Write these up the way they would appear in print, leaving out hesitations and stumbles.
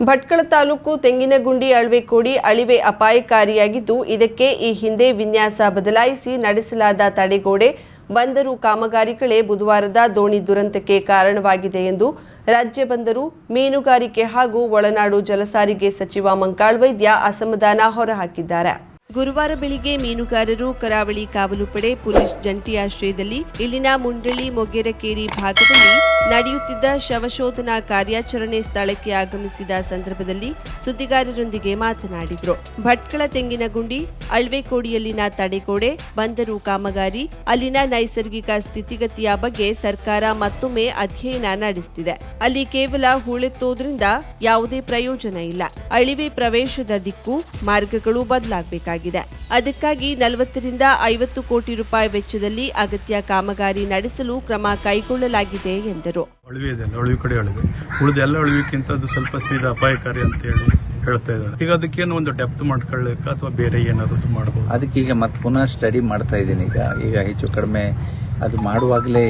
ಭಟ್ಕಳ ತಾಲೂಕು ತೆಂಗಿನಗುಂಡಿ ಅಳವೆಕೋಡಿ ಅಳಿವೆ ಅಪಾಯಕಾರಿಯಾಗಿದ್ದು, ಇದಕ್ಕೆ ಈ ಹಿಂದೆ ವಿನ್ಯಾಸ ಬದಲಾಯಿಸಿ ನಡೆಸಲಾದ ತಡೆಗೋಡೆ ಬಂದರು ಕಾಮಗಾರಿಗಳೇ ಬುಧವಾರದ ದೋಣಿ ದುರಂತಕ್ಕೆ ಕಾರಣವಾಗಿದೆ ಎಂದು ರಾಜ್ಯ ಬಂದರು, ಮೀನುಗಾರಿಕೆ ಹಾಗೂ ಒಳನಾಡು ಜಲಸಾರಿಗೆ ಸಚಿವ ಮಂಕಾಳ್ ವೈದ್ಯ ಅಸಮಾಧಾನ ಹೊರಹಾಕಿದ್ದಾರೆ. ಗುರುವಾರ ಬೆಳಿಗ್ಗೆ ಮೀನುಗಾರರು ಕರಾವಳಿ ಕಾವಲು ಪಡೆ ಪೊಲೀಸ್ ಜಂಟಿ ಆಶ್ರಯದಲ್ಲಿ ಇಲ್ಲಿನ ಮುಂಡಳಿ ಮೊಗೇರಕೇರಿ ಭಾಗದಲ್ಲಿ ನಡೆಯುತ್ತಿದ್ದ ಶವಶೋಧನಾ ಕಾರ್ಯಾಚರಣೆ ಸ್ಥಳಕ್ಕೆ ಆಗಮಿಸಿದ ಸಂದರ್ಭದಲ್ಲಿ ಸುದ್ದಿಗಾರರೊಂದಿಗೆ ಮಾತನಾಡಿದರು. ಭಟ್ಕಳ ತೆಂಗಿನಗುಂಡಿ ಅಳವೆಕೋಡಿಯಲ್ಲಿನ ತಡೆಗೋಡೆ ಬಂದರು ಕಾಮಗಾರಿ, ಅಲ್ಲಿನ ನೈಸರ್ಗಿಕ ಸ್ಥಿತಿಗತಿಯ ಬಗ್ಗೆ ಸರ್ಕಾರ ಮತ್ತೊಮ್ಮೆ ಅಧ್ಯಯನ ನಡೆಸುತ್ತಿದೆ. ಅಲ್ಲಿ ಕೇವಲ ಹೂಳೆತ್ತೋದ್ರಿಂದ ಯಾವುದೇ ಪ್ರಯೋಜನ ಇಲ್ಲ. ಅಳಿವೆ ಪ್ರವೇಶದ ದಿಕ್ಕು ಮಾರ್ಗಗಳು ಬದಲಾಗಬೇಕಾಗಿದೆ. ಅದಕ್ಕಾಗಿ 40 ರಿಂದ 50 ಕೋಟಿ ರೂಪಾಯಿ ವೆಚ್ಚದಲ್ಲಿ ಅಗತ್ಯ ಕಾಮಗಾರಿ ನಡೆಸಲು ಕ್ರಮ ಕೈಗೊಳ್ಳಲಾಗಿದೆ ಎಂದರು. ಉಳಿದೆಲ್ಲ ಅಳಿವಿಕ್ಕಿಂತ ಅದು ಸ್ವಲ್ಪ ಸೀದಾ ಅಪಾಯಕಾರಿ ಅಂತ ಹೇಳಿ ಹೇಳ್ತಾ ಇದ್ದಾರೆ. ಈಗ ಅದಕ್ಕೇನು ಒಂದು ಡೆಪ್ತ್ ಮಾಡ್ಕೊಳ್ಳಿಕ್ಕೆ ಅಥವಾ ಬೇರೆ ಏನಾದ್ರು ಮಾಡಬಹುದು. ಅದಕ್ಕೆ ಈಗ ಮತ್ತೆ ಪುನಃ ಸ್ಟಡಿ ಮಾಡ್ತಾ ಇದ್ದೀನಿ. ಈಗ ಹೆಚ್ಚು ಕಡಿಮೆ ಅದು ಮಾಡುವಾಗಲೇ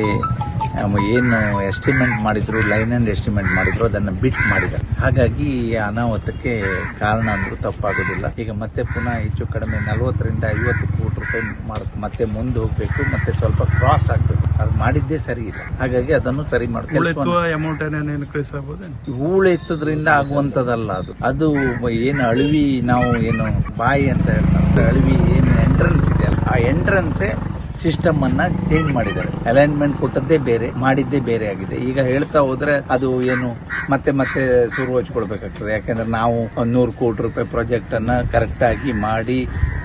ಏನು ಎಸ್ಟಿಮೇಟ್ ಮಾಡಿದ್ರು, ಲೈನ್ ಅಂಡ್ ಎಸ್ಟಿಮೇಟ್ ಮಾಡಿದ್ರು, ಅದನ್ನು ಬಿಟ್ ಮಾಡಿದ್ದಾರೆ. ಹಾಗಾಗಿ ಅನಾಹುತಕ್ಕೆ ಕಾರಣ ಅಂದ್ರೂ ತಪ್ಪಾಗೋದಿಲ್ಲ. ಈಗ ಮತ್ತೆ ಪುನಃ ಹೆಚ್ಚು ಕಡಿಮೆ 40 ರಿಂದ 50 ಕೋಟಿ ರೂಪಾಯಿ ಮತ್ತೆ ಮುಂದೆ ಹೋಗ್ಬೇಕು, ಮತ್ತೆ ಸ್ವಲ್ಪ ಕ್ರಾಸ್ ಆಗ್ಬೇಕು. ಅದು ಮಾಡಿದ್ದೇ ಸರಿ ಇಲ್ಲ. ಹಾಗಾಗಿ ಅದನ್ನು ಸರಿ ಮಾಡ್ಬೇಕು. ಹೂಳು ಎತ್ತದ್ರಿಂದ ಆಗುವಂತದಲ್ಲ ಅದು ಏನು ಅಳಿವಿ, ನಾವು ಏನು ಬಾಯಿ ಅಂತ ಹೇಳ್ತಾರೆ, ಅಳಿವಿ ಏನು ಎಂಟ್ರೆನ್ಸ್ ಇದೆ ಆ ಎಂಟ್ರೆನ್ಸೇ ಸಿಸ್ಟಮ್ ಅನ್ನ ಚೇಂಜ್ ಮಾಡಿದ್ದಾರೆ. ಅಲೈನ್ಮೆಂಟ್ ಕೊಟ್ಟದ್ದೇ ಬೇರೆ, ಮಾಡಿದ್ದೇ ಬೇರೆ ಆಗಿದೆ. ಈಗ ಹೇಳ್ತಾ ಹೋದ್ರೆ ಅದು ಏನು ಮತ್ತೆ ಶುರು ಹಚ್ಕೊಳ್ಬೇಕಾಗ್ತದೆ. ಯಾಕಂದ್ರೆ ನಾವು 100 ಕೋಟಿ ರೂಪಾಯಿ ಪ್ರಾಜೆಕ್ಟ್ ಅನ್ನ ಕರೆಕ್ಟ್ ಆಗಿ ಮಾಡಿ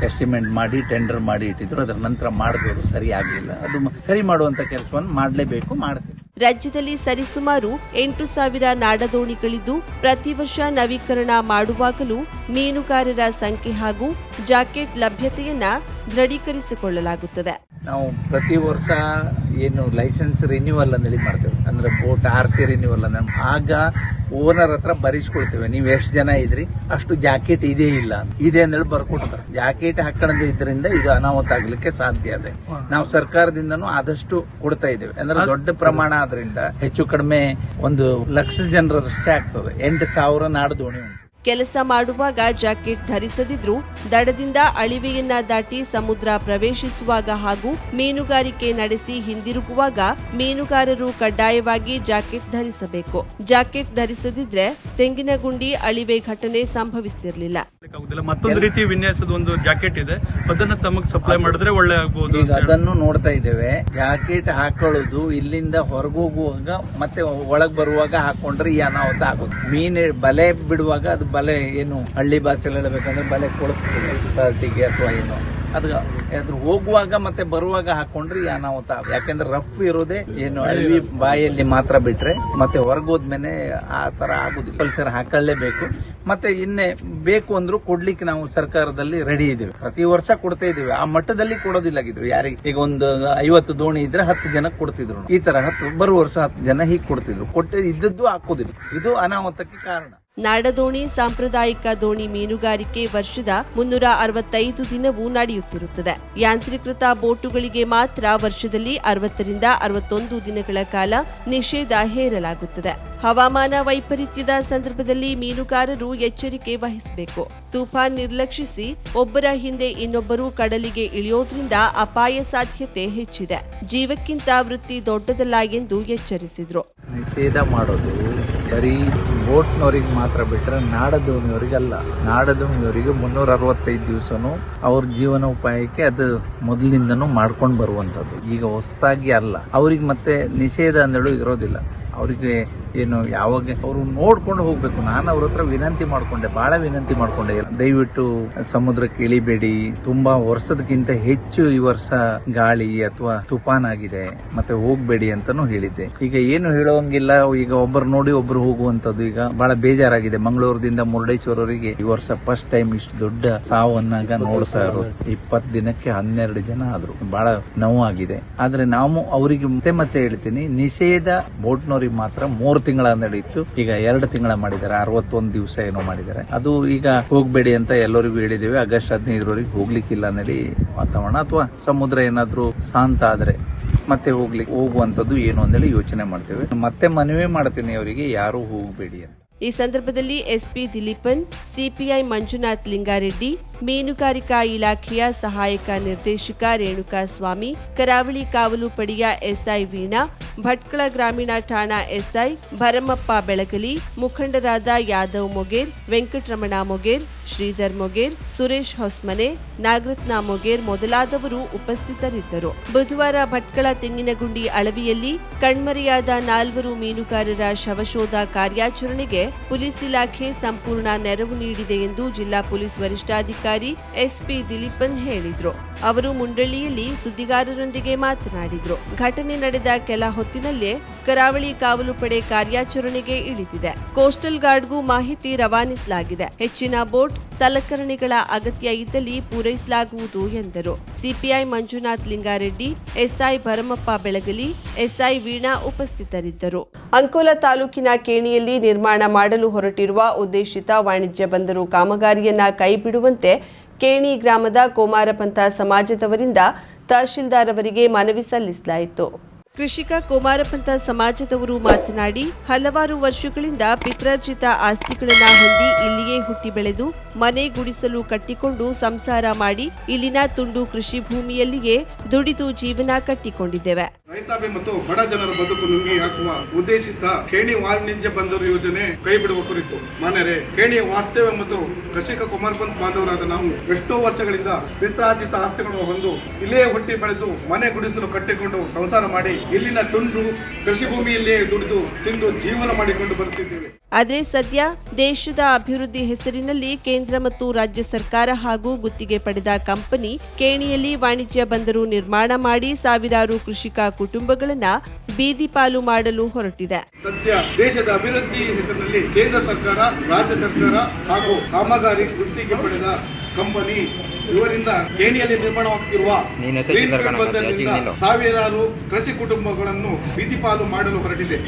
ಎಸ್ಟಿಮೇಟ್ ಮಾಡಿ ಟೆಂಡರ್ ಮಾಡಿ ಇಟ್ಟಿದ್ರು. ಅದರ ನಂತರ ಮಾಡಿದ್ರು ಸರಿ ಆಗಲಿಲ್ಲ. ಅದು ಸರಿ ಮಾಡುವಂತ ಕೆಲಸವನ್ನು ಮಾಡಲೇಬೇಕು, ಮಾಡ್ತೀವಿ. ರಾಜ್ಯದಲ್ಲಿ ಸರಿಸುಮಾರು 8,000 ನಾಡದೋಣಿಗಳಿದ್ದು, ಪ್ರತಿ ವರ್ಷ ನವೀಕರಣ ಮಾಡುವಾಗಲೂ ಮೀನುಗಾರರ ಸಂಖ್ಯೆ ಹಾಗೂ ಜಾಕೆಟ್ ಲಭ್ಯತೆಯನ್ನ ದೃಢೀಕರಿಸಿಕೊಳ್ಳಲಾಗುತ್ತದೆ. ನಾವು ಪ್ರತಿ ವರ್ಷ ಏನು ಲೈಸೆನ್ಸ್ ರಿನ್ಯೂವಲ್ ಅಂತೇಳಿ ಮಾಡ್ತೇವೆ. ಅಂದ್ರೆ ಬೋಟ್ RC ರಿನ್ಯೂವಲ್ ಆಗ ಓನರ್ ಹತ್ರ ಬರೀಸ್ಕೊಳ್ತೇವೆ, ನೀವು ಎಷ್ಟು ಜನ ಇದ್ರಿ, ಅಷ್ಟು ಜಾಕೆಟ್ ಇದೇ ಇಲ್ಲ ಇದೆ ಅಂತೇಳಿ ಬರ್ಕೊಡ್ತಾರೆ. ಜಾಕೆಟ್ ಹಾಕೊಳ್ಳದೆ ಇದರಿಂದ ಇದು ಅನಾಹುತ ಆಗ್ಲಿಕ್ಕೆ ಸಾಧ್ಯ ಇದೆ. ನಾವು ಸರ್ಕಾರದಿಂದನೂ ಆದಷ್ಟು ಕೊಡ್ತಾ ಇದ್ದೇವೆ. ಅಂದ್ರೆ ದೊಡ್ಡ ಪ್ರಮಾಣ ಆದ್ರಿಂದ ಹೆಚ್ಚು ಕಡಿಮೆ 1,00,000 ಜನರಷ್ಟೇ ಆಗ್ತದೆ. 8,000 ನಾಡದೋಣಿ ಉಂಟು. ಕೆಲಸ ಮಾಡುವಾಗ ಜಾಕೆಟ್ ಧರಿಸದಿದ್ರೂ ದಡದಿಂದ ಅಳಿವೆಯನ್ನ ದಾಟಿ ಸಮುದ್ರ ಪ್ರವೇಶಿಸುವಾಗ ಹಾಗೂ ಮೀನುಗಾರಿಕೆ ನಡೆಸಿ ಹಿಂದಿರುಗುವಾಗ ಮೀನುಗಾರರು ಕಡ್ಡಾಯವಾಗಿ ಜಾಕೆಟ್ ಧರಿಸಬೇಕು. ಜಾಕೆಟ್ ಧರಿಸದಿದ್ರೆ ತೆಂಗಿನಗುಂಡಿ ಅಳಿವೆ ಘಟನೆ ಸಂಭವಿಸುತ್ತಿರಲಿಲ್ಲ. ಮತ್ತೊಂದು ರೀತಿ ವಿನ್ಯಾಸದ ಒಂದು ಜಾಕೆಟ್ ಇದೆ, ಅದನ್ನ ತಮಗೆ ಸಪ್ಲೈ ಮಾಡಿದ್ರೆ ಒಳ್ಳೆ ಆಗಬಹುದು. ಈಗ ಅದನ್ನು ನೋಡ್ತಾ ಇದ್ದೇವೆ. ಜಾಕೆಟ್ ಹಾಕೊಳ್ಳೋದು ಇಲ್ಲಿಂದ ಹೊರಗೋಗುವಾಗ ಮತ್ತೆ ಒಳಗ್ ಬರುವಾಗ ಹಾಕೊಂಡ್ರೆ ಈ ಅನಾಹುತ ಆಗೋದು. ಮೀನು ಬಲೆ ಬಿಡುವಾಗ ಅದು ಬಲೆ ಏನು ಹಳ್ಳಿ ಭಾಷೆಯಲ್ಲಿ ಹೇಳಬೇಕಂದ್ರೆ ಬಲೆ ಕೊಳಿಸ್ತದೆ ಸರ್ಟಿಗೆ ಅಥವಾ ಏನು, ಅದ್ರ ಹೋಗುವಾಗ ಮತ್ತೆ ಬರುವಾಗ ಹಾಕೊಂಡ್ರೆ ಅನಾಹುತ. ಯಾಕಂದ್ರೆ ರಫ್ ಇರೋದೇ ಏನು ಅಳಿವಿ ಬಾಯಲ್ಲಿ ಮಾತ್ರ ಬಿಟ್ರೆ ಮತ್ತೆ ಹೊರಗೋದ್ಮೇಲೆ ಆ ತರ ಆಗುದಿಲ್ಲ. ಕಲ್ಚರ್ ಹಾಕೊಳ್ಳೇಬೇಕು. ಮತ್ತೆ ಇನ್ನೇ ಬೇಕು ಅಂದ್ರೂ ಕೊಡ್ಲಿಕ್ಕೆ ನಾವು ಸರ್ಕಾರದಲ್ಲಿ ರೆಡಿ ಇದ್ದೇವೆ. ಪ್ರತಿ ವರ್ಷ ಕೊಡ್ತಾ ಇದ್ದೇವೆ. ಆ ಮಟ್ಟದಲ್ಲಿ ಕೊಡೋದಿಲ್ಲಾಗಿದ್ರು ಯಾರಿಗೆ. ಈಗ ಒಂದು 50 ದೋಣಿ ಇದ್ರೆ 10 ಜನ ಕೊಡ್ತಿದ್ರು. ಈ ತರ ಬರುವ ವರ್ಷ 10 ಜನ ಹೀಗೆ ಕೊಡ್ತಿದ್ರು. ಇದ್ದದ್ದು ಹಾಕೋದಿಲ್ಲ. ಇದು ಅನಾಹುತಕ್ಕೆ ಕಾರಣ. ನಾಡದೋಣಿ ಸಾಂಪ್ರದಾಯಿಕ ದೋಣಿ ಮೀನುಗಾರಿಕೆ ವರ್ಷದ 365 ದಿನವೂ ನಡೆಯುತ್ತಿರುತ್ತದೆ. ಯಾಂತ್ರೀಕೃತ ಬೋಟುಗಳಿಗೆ ಮಾತ್ರ ವರ್ಷದಲ್ಲಿ 60 ರಿಂದ 61 ದಿನಗಳ ಕಾಲ ನಿಷೇಧ ಹೇರಲಾಗುತ್ತದೆ. ಹವಾಮಾನ ವೈಪರೀತ್ಯದ ಸಂದರ್ಭದಲ್ಲಿ ಮೀನುಗಾರರು ಎಚ್ಚರಿಕೆ ವಹಿಸಬೇಕು. ತುಫಾನ್ ನಿರ್ಲಕ್ಷಿಸಿ ಒಬ್ಬರ ಹಿಂದೆ ಇನ್ನೊಬ್ಬರು ಕಡಲಿಗೆ ಇಳಿಯೋದ್ರಿಂದ ಅಪಾಯ ಸಾಧ್ಯತೆ ಹೆಚ್ಚಿದೆ. ಜೀವಕ್ಕಿಂತ ವೃತ್ತಿ ದೊಡ್ಡದಲ್ಲ ಎಂದು ಎಚ್ಚರಿಸಿದ್ರು. ನಿಷೇಧ ಮಾಡೋದು ಬರೀ ಬೋಟ್ನವರಿಗೆ ಮಾತ್ರ ಬಿಟ್ಟರೆ ನಾಡದೋಣಿಯವರಿಗಲ್ಲ. ನಾಡದೋಣಿಯವರಿಗೆ 365 ದಿವಸನೂ ಅವ್ರ ಜೀವನೋಪಾಯಕ್ಕೆ ಅದು ಮೊದಲಿಂದನೂ ಮಾಡ್ಕೊಂಡು ಬರುವಂತದ್ದು. ಈಗ ಹೊಸದಾಗಿ ಅಲ್ಲ. ಅವ್ರಿಗೆ ಮತ್ತೆ ನಿಷೇಧ ಅಂದೇಳು ಇರೋದಿಲ್ಲ. ಅವರಿಗೆ ಏನು ಯಾವಾಗ ಅವರು ನೋಡ್ಕೊಂಡು ಹೋಗ್ಬೇಕು. ನಾನು ಅವ್ರ ಹತ್ರ ಬಹಳ ವಿನಂತಿ ಮಾಡ್ಕೊಂಡೆ, ದಯವಿಟ್ಟು ಸಮುದ್ರಕ್ಕೆ ಇಳಿಬೇಡಿ. ತುಂಬಾ ವರ್ಷದಕ್ಕಿಂತ ಹೆಚ್ಚು ಈ ವರ್ಷ ಗಾಳಿ ಅಥವಾ ತುಫಾನ್ ಆಗಿದೆ, ಮತ್ತೆ ಹೋಗ್ಬೇಡಿ ಅಂತಾನು ಹೇಳಿದ್ದೆ. ಈಗ ಏನು ಹೇಳೋಂಗಿಲ್ಲ. ಈಗ ಒಬ್ಬರು ನೋಡಿ ಒಬ್ರು ಹೋಗುವಂತದ್ದು. ಈಗ ಬಹಳ ಬೇಜಾರಾಗಿದೆ. ಮಂಗಳೂರದಿಂದ ಮುರುಡೇಶ್ವರವರೆಗೆ ಈ ವರ್ಷ ಫಸ್ಟ್ ಟೈಮ್ ಇಷ್ಟು ದೊಡ್ಡ ಸಾವನ್ನಾಗ ನೋಡ್ತಾ ಇರೋದು. 20 ದಿನಕ್ಕೆ 12 ಜನ ಆದ್ರು. ಬಹಳ ನೋವಾಗಿದೆ. ಆದ್ರೆ ನಾವು ಅವರಿಗೆ ಮತ್ತೆ ಹೇಳ್ತೀನಿ, ನಿಷೇಧ ಬೋಟ್ನವ್ರಿಗೆ ಮಾತ್ರ 3 ತಿಂಗಳ ನಡೆಯಿತು. ಈಗ 2 ತಿಂಗಳ ಮಾಡಿದ್ದಾರೆ. 61 ದಿವಸ ಏನೋ ಮಾಡಿದ್ದಾರೆ. ಅದು ಈಗ ಹೋಗ್ಬೇಡಿ ಅಂತ ಎಲ್ಲರಿಗೂ ಹೇಳಿದ್ದೇವೆ. ಆಗಸ್ಟ್ 15ರವರೆಗೆ ಹೋಗ್ಲಿಕ್ಕಿಲ್ಲ ಅನ್ನಲಿ ವಾತಾವರಣ ಅಥವಾ ಸಮುದ್ರ ಏನಾದ್ರೂ ಶಾಂತ ಆದ್ರೆ ಮತ್ತೆ ಹೋಗುವಂತದ್ದು ಏನು ಅಂತೇಳಿ ಯೋಚನೆ ಮಾಡ್ತೇವೆ. ಮತ್ತೆ ಮನವಿ ಮಾಡ್ತೀನಿ ಅವರಿಗೆ, ಯಾರು ಹೋಗ್ಬೇಡಿ ಅಂತ. ಈ ಸಂದರ್ಭದಲ್ಲಿ ಎಸ್ಪಿ ದಿಲೀಪನ್, ಸಿಪಿಐ ಮಂಜುನಾಥ್ ಲಿಂಗಾರೆಡ್ಡಿ, ಮೀನುಗಾರಿಕಾ ಇಲಾಖೆಯ ಸಹಾಯಕ ನಿರ್ದೇಶಕ ರೇಣುಕಾಸ್ವಾಮಿ, ಕರಾವಳಿ ಕಾವಲು ಪಡೆಯ ಎಸ್ಐ ವೀಣಾ, ಭಟ್ಕಳ ಗ್ರಾಮೀಣ ಠಾಣಾ ಎಸ್ಐ ಭರಮಪ್ಪ ಬೆಳಗಲಿ, ಮುಖಂಡರಾದ ಯಾದವ್ ಮೊಗೇರ್, ವೆಂಕಟರಮಣ ಮೊಗೇರ್, ಶ್ರೀಧರ್ ಮೊಗೇರ್, ಸುರೇಶ್ ಹೊಸ್ಮನೆ, ನಾಗರತ್ನ ಮೊಗೇರ್ ಮೊದಲಾದವರು ಉಪಸ್ಥಿತರಿದ್ದರು. ಬುಧವಾರ ಭಟ್ಕಳ ತೆಂಗಿನಗುಂಡಿ ಅಳವಿಯಲ್ಲಿ ಕಣ್ಮರೆಯಾದ 4 ಮೀನುಗಾರರ ಶವಶೋಧ ಕಾರ್ಯಾಚರಣೆಗೆ ಪೊಲೀಸ್ ಇಲಾಖೆ ಸಂಪೂರ್ಣ ನೆರವು ನೀಡಿದೆ ಎಂದು ಜಿಲ್ಲಾ ಪೊಲೀಸ್ ವರಿಷ್ಠಾಧಿಕಾರಿ ಎಸ್ಪಿ ದಿಲೀಪನ್ ಹೇಳಿದರು. ಅವರು ಮುಂಡಳ್ಳಿಯಲ್ಲಿ ಸುದ್ದಿಗಾರರೊಂದಿಗೆ ಮಾತನಾಡಿದರು. ಘಟನೆ ನಡೆದ ಕೆಲ ಹೊತ್ತಿನಲ್ಲೇ ಕರಾವಳಿ ಕಾವಲು ಪಡೆ ಕಾರ್ಯಾಚರಣೆಗೆ ಇಳಿದಿದೆ. ಕೋಸ್ಟಲ್ ಗಾರ್ಡ್ಗೂ ಮಾಹಿತಿ ರವಾನಿಸಲಾಗಿದೆ. ಹೆಚ್ಚಿನ ಬೋಟ್, ಸಲಕರಣೆಗಳ ಅಗತ್ಯ ಇದ್ದಲ್ಲಿ ಪೂರೈಸಲಾಗುವುದು ಎಂದರು. CPI Manjunath Lingareddy, SI Bharamappa Belagali, SI Veena ಉಪಸ್ಥಿತರಿದ್ದರು. ಅಂಕೋಲಾ ತಾಲೂಕಿನ ಕೇಣಿಯಲ್ಲಿ ನಿರ್ಮಾಣ ಮಾಡಲು ಹೊರಟಿರುವ ಉದ್ದೇಶಿತ ವಾಣಿಜ್ಯ ಬಂದರು ಕಾಮಗಾರಿಯನ್ನ ಕೈಬಿಡುವಂತೆ ಕೇಣಿ ಗ್ರಾಮದ ಕೋಮಾರಪಂಥ ಸಮಾಜದವರಿಂದ ತಹಶೀಲ್ದಾರ್ ಅವರಿಗೆ ಮನವಿ ಸಲ್ಲಿಸಲಾಯಿತು. ಕೃಷಿಕ ಕೋಮಾರಪಂಥ ಸಮಾಜದವರು ಮಾತನಾಡಿ, ಹಲವಾರು ವರ್ಷಗಳಿಂದ ಪಿತ್ರಾರ್ಜಿತ ಆಸ್ತಿಗಳನ್ನು ಹೊಂದಿ ಇಲ್ಲಿಯೇ ಹುಟ್ಟಿ ಬೆಳೆದು ಮನೆ ಗುಡಿಸಲು ಕಟ್ಟಿಕೊಂಡು ಸಂಸಾರ ಮಾಡಿ ಇಲ್ಲಿನ ತುಂಡು ಕೃಷಿ ಭೂಮಿಯಲ್ಲಿಯೇ ದುಡಿದು ಜೀವನ ಕಟ್ಟಿಕೊಂಡಿದ್ದೇವೆ. ರೈತಾಪಿ ಮತ್ತು ಬಡ ಜನರ ಬದುಕು ನುಂಗಿ ಹಾಕುವ ಉದ್ದೇಶಿತ ಕೇಣಿ ವಾಣಿಜ್ಯ ಬಂದರು ಯೋಜನೆ ಕೈಬಿಡುವ ಕುರಿತು ಮಾನ್ಯರೇ, ಕೇಣಿಯ ವಾಸ್ತವ್ಯ ಮತ್ತು ಕೃಷಿಕ ಕುಮಾರಪಂಥ ಬಾಂಧವರಾದ ನಾವು ಎಷ್ಟೋ ವರ್ಷಗಳಿಂದ ಪಿತ್ರಾರ್ಜಿತ ಆಸ್ತಿಗಳನ್ನು ಹೊಂದು ಇಲ್ಲಿಯೇ ಹುಟ್ಟಿ ಬೆಳೆದು ಮನೆ ಗುಡಿಸಲು ಕಟ್ಟಿಕೊಂಡು ಸಂಸಾರ ಮಾಡಿ ಇಲ್ಲಿನ ತುಂಡು ಕೃಷಿ ಭೂಮಿಯಲ್ಲಿಯೇ ದುಡಿದು ತಿಂದು ಜೀವನ ಮಾಡಿಕೊಂಡು ಬರುತ್ತಿದ್ದೇವೆ. ಆದರೆ ಸದ್ಯ ದೇಶದ ಅಭಿವೃದ್ಧಿ ಹೆಸರಿನಲ್ಲಿ ಕೇಂದ್ರ ಮತ್ತು ರಾಜ್ಯ ಸರ್ಕಾರ ಹಾಗೂ ಗುತ್ತಿಗೆ ಪಡೆದ ಕಂಪನಿ ಕೇಣಿಯಲ್ಲಿ ವಾಣಿಜ್ಯ ಬಂದರು ನಿರ್ಮಾಣ ಮಾಡಿ ಸಾವಿರಾರು ಕೃಷಿಕ ಕುಟುಂಬಗಳನ್ನ ಬೀದಿ ಪಾಲು ಮಾಡಲು ಹೊರಟಿದೆ. ಸದ್ಯ ದೇಶದ ಅಭಿವೃದ್ಧಿ ಹೆಸರಿನಲ್ಲಿ ಕೇಂದ್ರ ಸರ್ಕಾರ, ರಾಜ್ಯ ಸರ್ಕಾರ ಹಾಗೂ ಕಾಮಗಾರಿ ಗುತ್ತಿಗೆ ಪಡೆದ ಕಂಪನಿ ಇವರಿಂದ ಕೇಣಿಯಲ್ಲಿ ನಿರ್ಮಾಣವಾಗುತ್ತಿರುವ ಸಾವಿರಾರು ಕೃಷಿ ಕುಟುಂಬಗಳನ್ನು ಬೀದಿ ಪಾಲು ಮಾಡಲು ಹೊರಟಿದೆ.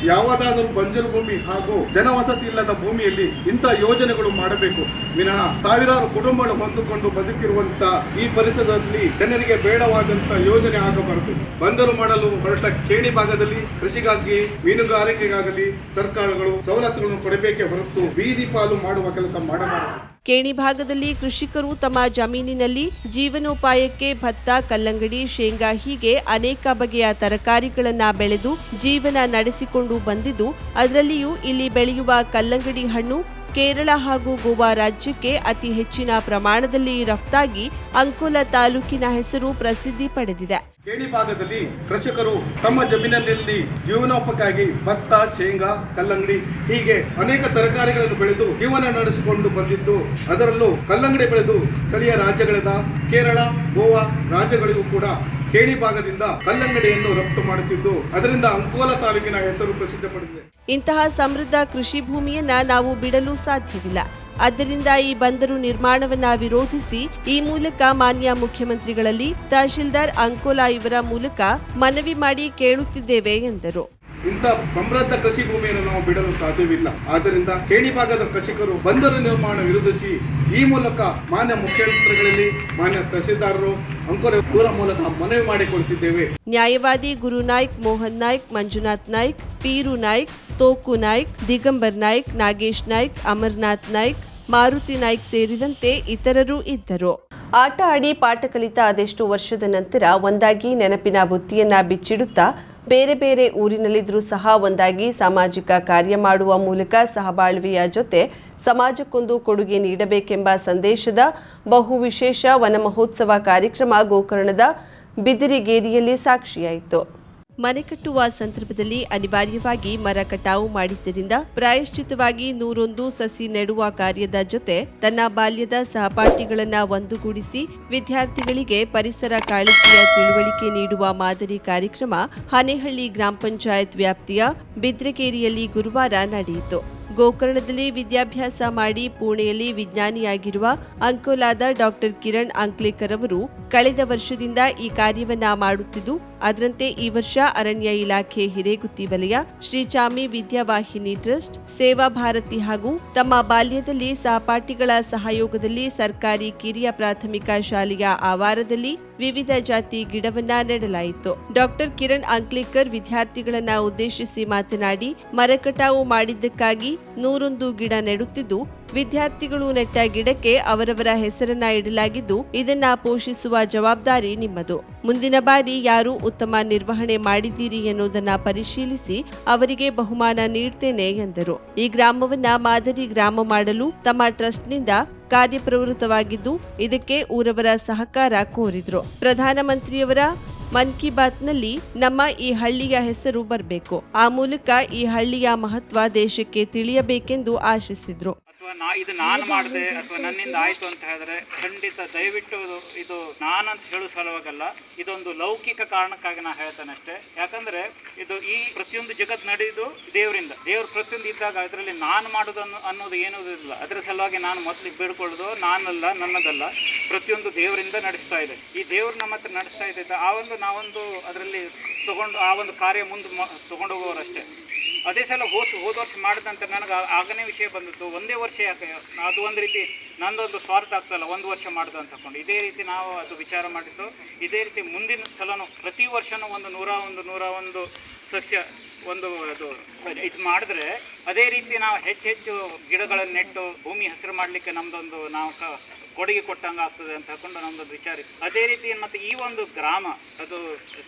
ಯಾವುದಾದರೂ ಬಂಜರು ಭೂಮಿ ಹಾಗೂ ಜನವಸತಿ ಇಲ್ಲದ ಭೂಮಿಯಲ್ಲಿ ಇಂಥ ಯೋಜನೆಗಳು ಮಾಡಬೇಕು ವಿನಃ ಸಾವಿರಾರು ಕುಟುಂಬಗಳು ಹೊಂದಿಕೊಂಡು ಬದುಕಿರುವಂತಹ ಈ ಪರಿಸರದಲ್ಲಿ ಜನರಿಗೆ ಬೇಡವಾದಂತಹ ಯೋಜನೆ ಆಗಬಾರದು. ಬಂದರು ಮಾಡಲು ಹೊರಟ ಕೇಣಿ ಭಾಗದಲ್ಲಿ ಕೃಷಿಗಾಗಿ, ಮೀನುಗಾರಿಕೆಗಾಗಲಿ ಸರ್ಕಾರಗಳು ಸವಲತ್ತುಗಳನ್ನು ಕೊಡಬೇಕೇ ಹೊರತು ಬೀದಿ ಪಾಲು ಮಾಡುವ ಕೆಲಸ ಮಾಡಬಾರದು. ಕೇಣಿ ಭಾಗದಲ್ಲಿ ಕೃಷಿಕರು ತಮ್ಮ ಜಮೀನಿನಲ್ಲಿ ಜೀವನೋಪಾಯಕ್ಕೆ ಭತ್ತ, ಕಲ್ಲಂಗಡಿ, ಶೇಂಗಾ ಹೀಗೆ ಅನೇಕ ಬಗೆಯ ತರಕಾರಿಗಳನ್ನ ಬೆಳೆದು ಜೀವನ ನಡೆಸಿಕೊಂಡು ಬಂದಿದ್ದು, ಅದರಲ್ಲಿಯೂ ಇಲ್ಲಿ ಬೆಳೆಯುವ ಕಲ್ಲಂಗಡಿ ಹಣ್ಣು ಕೇರಳ ಹಾಗೂ ಗೋವಾ ರಾಜ್ಯಕ್ಕೆ ಅತಿ ಹೆಚ್ಚಿನ ಪ್ರಮಾಣದಲ್ಲಿ ರಫ್ತಾಗಿ ಅಂಕೋಲಾ ತಾಲೂಕಿನ ಹೆಸರು ಪ್ರಸಿದ್ಧಿ ಪಡೆದಿದೆ. ಕೇಣಿ ಭಾಗದಲ್ಲಿ ಕೃಷಿಕರು ತಮ್ಮ ಜಮೀನಿನಲ್ಲಿ ಜೀವನೋಪಾಯಕ್ಕಾಗಿ ಭತ್ತ, ಶೇಂಗಾ, ಕಲ್ಲಂಗಡಿ ಹೀಗೆ ಅನೇಕ ತರಕಾರಿಗಳನ್ನು ಬೆಳೆದು ಜೀವನ ನಡೆಸಿಕೊಂಡು ಬಂದಿದ್ದು, ಅದರಲ್ಲೂ ಕಲ್ಲಂಗಡಿ ಬೆಳೆದು ಸ್ಥಳೀಯ ರಾಜ್ಯಗಳಾದ ಕೇರಳ, ಗೋವಾ ರಾಜ್ಯಗಳಿಗೂ ಕೂಡ ಕೇಣಿ ಭಾಗದಿಂದ ಕಲ್ಲಂಗಡಿಯನ್ನು ರಫ್ತು ಮಾಡುತ್ತಿದ್ದು, ಅದರಿಂದ ಅಂಕೋಲಾ ತಾಲೂಕಿನ ಹೆಸರು ಪ್ರಸಿದ್ಧ ಪಡೆದಿದೆ. ಇಂತಹ ಸಮೃದ್ಧ ಕೃಷಿ ಭೂಮಿಯನ್ನ ನಾವು ಬಿಡಲು ಸಾಧ್ಯವಿಲ್ಲ. ಆದ್ದರಿಂದ ಈ ಬಂದರು ನಿರ್ಮಾಣವನ್ನ ವಿರೋಧಿಸಿ ಈ ಮೂಲಕ ಮಾನ್ಯ ಮುಖ್ಯಮಂತ್ರಿಗಳಲ್ಲಿ ತಹಶೀಲ್ದಾರ್ ಅಂಕೋಲಾ ಇವರ ಮೂಲಕ ಮನವಿ ಮಾಡಿ ಕೇಳುತ್ತಿದ್ದೇವೆ ಎಂದರು. ಇಂಥ ಸಮೃದ್ಧ ಕೃಷಿ ಭೂಮಿಯನ್ನು ನಾವು ಬಿಡಲು ಸಾಧ್ಯವಿಲ್ಲ. ಆದ್ದರಿಂದ ಕೇಣಿ ಭಾಗದ ಕೃಷಿಕರು ಬಂದರು ನಿರ್ಮಾಣ ವಿರೋಧಿಸಿ ಈ ಮೂಲಕ ಮಾನ್ಯ ಮುಖ್ಯಮಂತ್ರಿಗಳಲ್ಲಿ, ಮಾನ್ಯ ತಹಶೀಲ್ದಾರರು ಅಂಕೋಲಾ ಇವರ ಮೂಲಕ ಮನವಿ ಮಾಡಿಕೊಳ್ತಿದ್ದೇವೆ. ನ್ಯಾಯವಾದಿ ಗುರುನಾಯ್ಕ್, ಮೋಹನ್ ನಾಯ್ಕ್, ಮಂಜುನಾಥ್ ನಾಯ್ಕ್, ಪೀರು ನಾಯ್ಕ್, ತೋಕು ನಾಯ್ಕ್, ದಿಗಂಬರ್ ನಾಯ್ಕ್, ನಾಗೇಶ್ ನಾಯ್ಕ್, ಅಮರ್ನಾಥ್ ನಾಯ್ಕ್, ಮಾರುತಿ ನಾಯ್ಕ್ ಸೇರಿದಂತೆ ಇತರರು ಇದ್ದರು. ಆಟ ಆಡಿ ಪಾಠ ಕಲಿತ ಅದೆಷ್ಟು ವರ್ಷದ ನಂತರ ಒಂದಾಗಿ ನೆನಪಿನ ಬುತ್ತಿಯನ್ನ ಬಿಚ್ಚಿಡುತ್ತಾ ಬೇರೆ ಬೇರೆ ಊರಿನಲ್ಲಿದ್ದರೂ ಸಹ ಒಂದಾಗಿ ಸಾಮಾಜಿಕ ಕಾರ್ಯ ಮಾಡುವ ಮೂಲಕ ಸಹಬಾಳ್ವೆಯ ಜೊತೆ ಸಮಾಜಕ್ಕೊಂದು ಕೊಡುಗೆ ನೀಡಬೇಕೆಂಬ ಸಂದೇಶದ ಬಹು ವಿಶೇಷ ವನ ಮಹೋತ್ಸವ ಕಾರ್ಯಕ್ರಮ ಗೋಕರ್ಣದ ಬಿದಿರಿಗೇರಿಯಲ್ಲಿ ಸಾಕ್ಷಿಯಾಯಿತು. ಮನೆ ಕಟ್ಟುವ ಸಂದರ್ಭದಲ್ಲಿ ಅನಿವಾರ್ಯವಾಗಿ ಮರ ಕಟಾವು ಮಾಡಿದ್ದರಿಂದ ಪ್ರಾಯಶ್ಚಿತವಾಗಿ 101 ಸಸಿ ನೆಡುವ ಕಾರ್ಯದ ಜೊತೆ ತನ್ನ ಬಾಲ್ಯದ ಸಹಪಾಠಿಗಳನ್ನ ಒಂದುಗೂಡಿಸಿ ವಿದ್ಯಾರ್ಥಿಗಳಿಗೆ ಪರಿಸರ ಕಾಳಜಿಯ ತಿಳುವಳಿಕೆ ನೀಡುವ ಮಾದರಿ ಕಾರ್ಯಕ್ರಮ ಹನೇಹಳ್ಳಿ ಗ್ರಾಮ ಪಂಚಾಯತ್ ವ್ಯಾಪ್ತಿಯ ಬಿದ್ರಗೇರಿಯಲ್ಲಿ ಗುರುವಾರ ನಡೆಯಿತು. ಗೋಕರ್ಣದಲ್ಲಿ ವಿದ್ಯಾಭ್ಯಾಸ ಮಾಡಿ ಪುಣೆಯಲ್ಲಿ ವಿಜ್ಞಾನಿಯಾಗಿರುವ ಅಂಕೋಲಾದ ಡಾಕ್ಟರ್ ಕಿರಣ್ ಅಂಕ್ಲೇಕರ್ ಅವರು ಕಳೆದ ವರ್ಷದಿಂದ ಈ ಕಾರ್ಯವನ್ನ ಮಾಡುತ್ತಿದ್ದು, ಅದರಂತೆ ಈ ವರ್ಷ ಅರಣ್ಯ ಇಲಾಖೆ ಹಿರೇಗುತ್ತಿ ವಲಯ, ಶ್ರೀ ಚಾಮಿ ವಿದ್ಯಾವಾಹಿನಿ ಟ್ರಸ್ಟ್, ಸೇವಾ ಭಾರತಿ ಹಾಗೂ ತಮ್ಮ ಬಾಲ್ಯದಲ್ಲಿ ಸಹಪಾಠಿಗಳ ಸಹಯೋಗದಲ್ಲಿ ಸರ್ಕಾರಿ ಕಿರಿಯ ಪ್ರಾಥಮಿಕ ಶಾಲೆಯ ಆವಾರದಲ್ಲಿ ವಿವಿಧ ಜಾತಿ ಗಿಡವನ್ನ ನೆಡಲಾಯಿತು. ಡಾಕ್ಟರ್ ಕಿರಣ್ ಅಂಕ್ಲೇಕರ್ ವಿದ್ಯಾರ್ಥಿಗಳನ್ನ ಉದ್ದೇಶಿಸಿ ಮಾತನಾಡಿ, ಮರ ಕಟಾವು ಮಾಡಿದ್ದಕ್ಕಾಗಿ 101 ಗಿಡ ನೆಡುತ್ತಿದ್ದು, ವಿದ್ಯಾರ್ಥಿಗಳು ನೆಟ್ಟ ಗಿಡಕ್ಕೆ ಅವರವರ ಹೆಸರನ್ನ ಇಡಲಾಗಿದ್ದು, ಇದನ್ನ ಪೋಷಿಸುವ ಜವಾಬ್ದಾರಿ ನಿಮ್ಮದು. ಮುಂದಿನ ಬಾರಿ ಯಾರು ಉತ್ತಮ ನಿರ್ವಹಣೆ ಮಾಡಿದ್ದೀರಿ ಎನ್ನುವುದನ್ನ ಪರಿಶೀಲಿಸಿ ಅವರಿಗೆ ಬಹುಮಾನ ನೀಡ್ತೇನೆ ಎಂದರು. ಈ ಗ್ರಾಮವನ್ನ ಮಾದರಿ ಗ್ರಾಮ ಮಾಡಲು ತಮ್ಮ ಟ್ರಸ್ಟ್ನಿಂದ ಕಾರ್ಯಪ್ರವೃತ್ತವಾಗಿದ್ದು, ಇದಕ್ಕೆ ಊರವರ ಸಹಕಾರ ಕೋರಿದ್ರು. ಪ್ರಧಾನಮಂತ್ರಿಯವರ ಮನ್ ಕಿ ಬಾತ್ನಲ್ಲಿ ನಮ್ಮ ಈ ಹಳ್ಳಿಯ ಹೆಸರು ಬರಬೇಕು. ಆ ಮೂಲಕ ಈ ಹಳ್ಳಿಯ ಮಹತ್ವ ದೇಶಕ್ಕೆ ತಿಳಿಯಬೇಕೆಂದು ಆಶಿಸಿದ್ರು. ಇದು ನಾನು ಮಾಡಿದೆ ಅಥವಾ ನನ್ನಿಂದ ಆಯ್ತು ಅಂತ ಹೇಳಿದ್ರೆ ಖಂಡಿತ ದಯವಿಟ್ಟು ಇದು ನಾನಂತ ಹೇಳೋ ಸಲುವಾಗಲ್ಲ, ಇದೊಂದು ಲೌಕಿಕ ಕಾರಣಕ್ಕಾಗಿ ನಾ ಹೇಳ್ತೇನೆ ಅಷ್ಟೇ. ಯಾಕಂದ್ರೆ ಇದು ಈ ಪ್ರತಿಯೊಂದು ಜಗತ್ ನಡೆಯುದು ದೇವರಿಂದ. ದೇವ್ರು ಪ್ರತಿಯೊಂದು ಇದ್ದಾಗ ಅದರಲ್ಲಿ ನಾನು ಮಾಡೋದು ಅನ್ನೋದು ಏನೂ ಇಲ್ಲ. ಅದರ ಸಲುವಾಗಿ ನಾನು ಮೊದಲಿಗೆ ಬೇಡ್ಕೊಳ್ಳೋದು ನಾನಲ್ಲ, ನನ್ನದಲ್ಲ, ಪ್ರತಿಯೊಂದು ದೇವರಿಂದ ನಡೆಸ್ತಾ ಇದೆ. ಈ ದೇವ್ರು ನಮ್ಮ ಹತ್ರ ನಡೆಸ್ತಾ ಇದೆ. ನಾವೊಂದು ಅದರಲ್ಲಿ ತಗೊಂಡು ಆ ಒಂದು ಕಾರ್ಯ ಮುಂದೆ ತಗೊಂಡು ಹೋಗೋರಷ್ಟೇ. ಅದೇ ಸಲ ಹೋದ ವರ್ಷ ಮಾಡಿದಂತೆ ನನಗೆ ಆಗನೇ ವಿಷಯ ಬಂದಿತ್ತು. ಒಂದೇ ವರ್ಷ ಯಾಕೆ, ಅದು ಒಂದು ರೀತಿ ನಂದೊಂದು ಸ್ವಾರ್ಥ ಆಗ್ತಲ್ಲ, ಒಂದು ವರ್ಷ ಮಾಡ್ದು ಅಂತ ತಗೊಂಡು ಇದೇ ರೀತಿ ನಾವು ಅದು ವಿಚಾರ ಮಾಡಿದ್ದು. ಇದೇ ರೀತಿ ಮುಂದಿನ ಸಲನೂ ಪ್ರತಿ ವರ್ಷನೂ ಒಂದು 101 ಸಸ್ಯ ಅದು ಇದು ಮಾಡಿದ್ರೆ ಅದೇ ರೀತಿ ನಾವು ಹೆಚ್ಚು ಗಿಡಗಳನ್ನು ನೆಟ್ಟು ಭೂಮಿ ಹಸಿರು ಮಾಡಲಿಕ್ಕೆ ನಮ್ಮದೊಂದು ನಾವು ಕೊಡುಗೆ ಕೊಟ್ಟಂಗೆ ಆಗ್ತದೆ ಅಂತ ಹೇಳ್ಕೊಂಡು ನಮ್ಮದೊಂದು ವಿಚಾರ ಇತ್ತು. ಅದೇ ರೀತಿ ಮತ್ತು ಈ ಒಂದು ಗ್ರಾಮ ಅದು